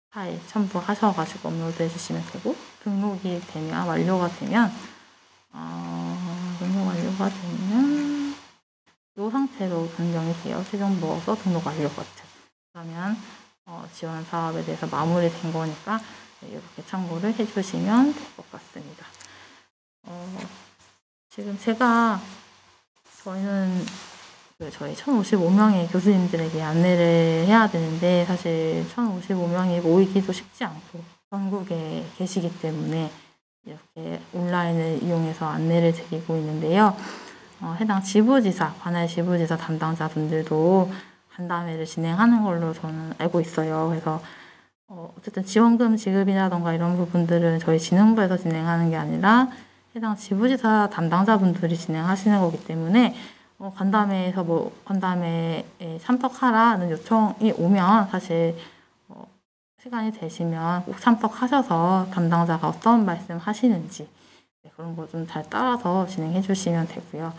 파일 첨부하셔가지고 업로드 해주시면 되고 등록이 되면 완료가 되면 이 상태로 변경이 돼요. 최종 보고서 등록 완료 버튼. 그러면 지원 사업에 대해서 마무리된 거니까 이렇게 참고를 해주시면 될 것 같습니다. 지금 저희는 저희 1055명의 교수님들에게 안내를 해야 되는데 사실 1055명이 모이기도 쉽지 않고 전국에 계시기 때문에 이렇게 온라인을 이용해서 안내를 드리고 있는데요. 해당 지부지사, 관할 지부지사 담당자분들도 간담회를 진행하는 걸로 저는 알고 있어요. 그래서 어쨌든 지원금 지급이라던가 이런 부분들은 저희 진흥부에서 진행하는 게 아니라 해당 지부지사 담당자분들이 진행하시는 거기 때문에 간담회에서 간담회에 참석하라는 요청이 오면 사실 시간이 되시면 꼭 참석하셔서 담당자가 어떤 말씀 하시는지 그런 거 좀 잘 따라서 진행해 주시면 되고요.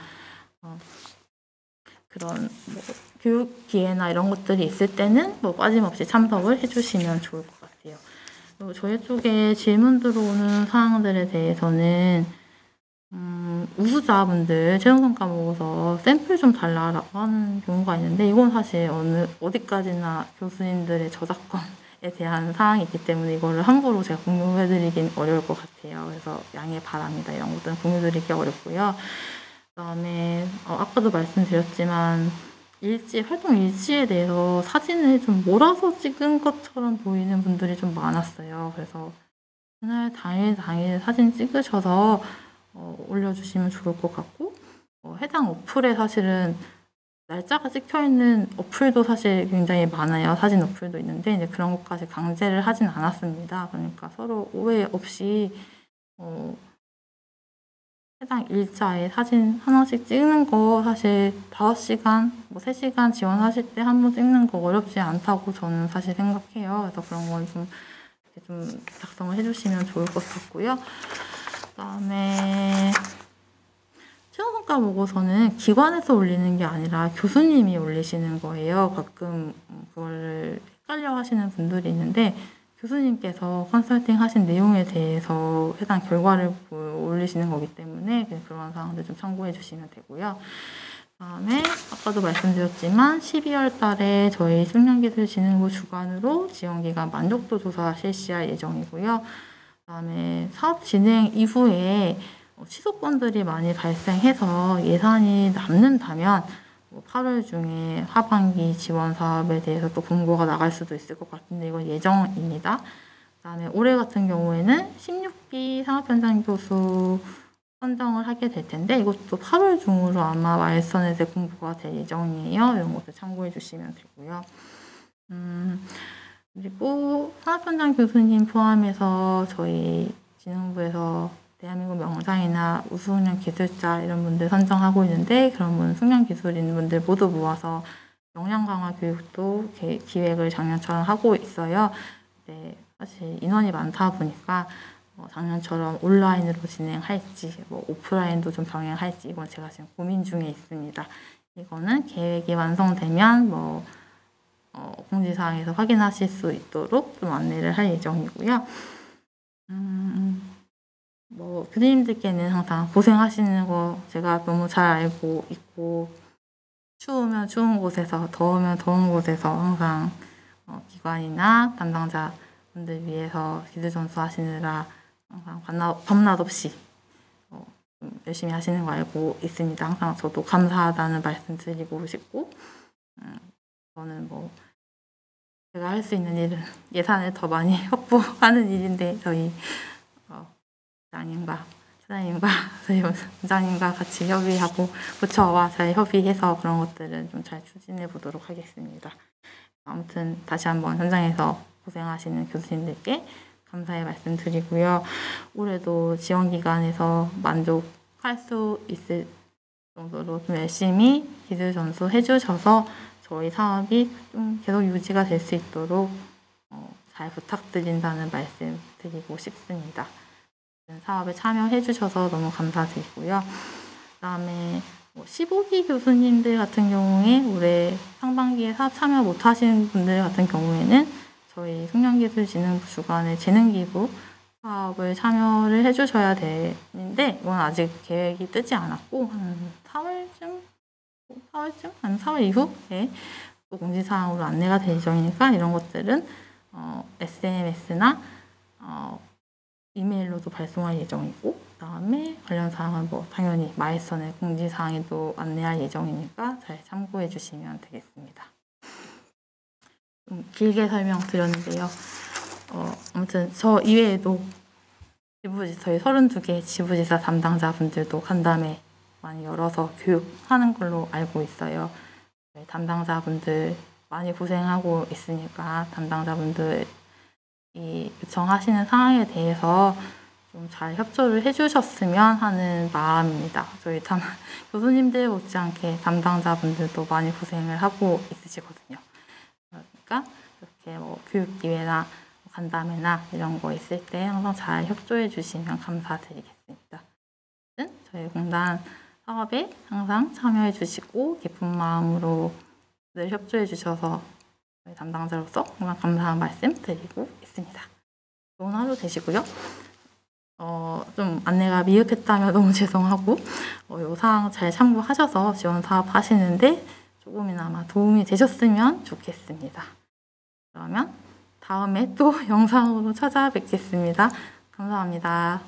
그런 뭐 교육 기회나 이런 것들이 있을 때는 뭐 빠짐없이 참석을 해주시면 좋을 것 같아요. 그리고 저희 쪽에 질문 들어오는 사항들에 대해서는 우수자분들 최종성과 보고서 샘플 좀 달라고 하는 경우가 있는데 이건 사실 어디까지나 교수님들의 저작권에 대한 사항이 있기 때문에 이거를 함부로 제가 공유해드리긴 어려울 것 같아요. 그래서 양해 바랍니다. 이런 것들은 공유드리기 어렵고요. 그다음에 아까도 말씀드렸지만 활동 일지에 대해서 사진을 좀 몰아서 찍은 것처럼 보이는 분들이 좀 많았어요. 그래서 그날 당일 사진 찍으셔서 올려주시면 좋을 것 같고 해당 어플에 사실은 날짜가 찍혀있는 어플도 사실 굉장히 많아요. 사진 어플도 있는데 이제 그런 것까지 강제를 하진 않았습니다. 그러니까 서로 오해 없이 해당 일자에 사진 하나씩 찍는 거 사실 5시간, 뭐 3시간 지원하실 때 한 번 찍는 거 어렵지 않다고 저는 사실 생각해요. 그래서 그런 건 좀 작성을 해주시면 좋을 것 같고요. 그다음에 최종성과 보고서는 기관에서 올리는 게 아니라 교수님이 올리시는 거예요. 가끔 그걸 헷갈려 하시는 분들이 있는데 교수님께서 컨설팅 하신 내용에 대해서 해당 결과를 올리시는 거기 때문에 그런 사항들 좀 참고해 주시면 되고요. 그다음에 아까도 말씀드렸지만 12월 달에 저희 숙련기술진흥부 주관으로 지원기관 만족도 조사 실시할 예정이고요. 그다음에 사업 진행 이후에 취소건들이 많이 발생해서 예산이 남는다면 8월 중에 하반기 지원 사업에 대해서 또 공고가 나갈 수도 있을 것 같은데 이건 예정입니다. 그다음에 올해 같은 경우에는 16기 산업현장 교수 선정을 하게 될 텐데 이것도 8월 중으로 아마 말선에서 공고가 될 예정이에요. 이런 것도 참고해 주시면 되고요. 그리고 산업현장 교수님 포함해서 저희 진흥부에서 대한민국 명상이나 우수훈련 기술자 이런 분들 선정하고 있는데 그런 분 숙련 기술인 분들 모두 모아서 역량 강화 교육도 기획을 작년처럼 하고 있어요. 네, 사실 인원이 많다 보니까 작년처럼 온라인으로 진행할지 오프라인도 좀 병행할지 이건 제가 지금 고민 중에 있습니다. 이거는 계획이 완성되면 공지사항에서 확인하실 수 있도록 좀 안내를 할 예정이고요. 교수님들께는 항상 고생하시는 거 제가 너무 잘 알고 있고 추우면 추운 곳에서 더우면 더운 곳에서 항상 기관이나 담당자분들 위해서 기술 전수하시느라 항상 밤낮 없이 열심히 하시는 거 알고 있습니다. 항상 저도 감사하다는 말씀 드리고 싶고 저는 제가 할 수 있는 일은 예산을 더 많이 확보하는 일인데 저희 부장님과 사장님과 저희 원장님과 같이 협의하고 부처와 잘 협의해서 그런 것들은 좀 잘 추진해 보도록 하겠습니다. 아무튼 다시 한번 현장에서 고생하시는 교수님들께 감사의 말씀 드리고요. 올해도 지원기관에서 만족할 수 있을 정도로 좀 열심히 기술 전수해 주셔서 저희 사업이 좀 계속 유지가 될 수 있도록 잘 부탁드린다는 말씀 드리고 싶습니다. 사업에 참여해 주셔서 너무 감사드리고요. 그다음에 15기 교수님들 같은 경우에 올해 상반기에 사업 참여 못하신 분들 같은 경우에는 저희 숙련기술진흥부 주관의 재능기부 사업을 참여를 해주셔야 되는데 이건 아직 계획이 뜨지 않았고 한 4월쯤 아니면 4월 이후에 또 공지사항으로 안내가 될 예정이니까 이런 것들은 SMS나 이메일로도 발송할 예정이고 그다음에 관련 사항은 당연히 마이선의 공지사항에도 안내할 예정이니까 잘 참고해 주시면 되겠습니다. 좀 길게 설명드렸는데요. 아무튼 저 이외에도 저희 32개 지부지사 담당자분들도 간담회 많이 열어서 교육하는 걸로 알고 있어요. 담당자분들 많이 고생하고 있으니까 담당자분들 이 요청하시는 상황에 대해서 좀 잘 협조를 해주셨으면 하는 마음입니다. 저희 교수님들 못지않게 담당자분들도 많이 고생을 하고 있으시거든요. 그러니까 이렇게 교육 기회나 간담회나 이런 거 있을 때 항상 잘 협조해 주시면 감사드리겠습니다. 저희 공단 사업에 항상 참여해 주시고 기쁜 마음으로 늘 협조해 주셔서 저희 담당자로서 정말 감사한 말씀 드리고 있습니다. 좋은 하루 되시고요. 좀 안내가 미흡했다면 너무 죄송하고 이 사항 잘 참고하셔서 지원 사업 하시는데 조금이나마 도움이 되셨으면 좋겠습니다. 그러면 다음에 또 영상으로 찾아뵙겠습니다. 감사합니다.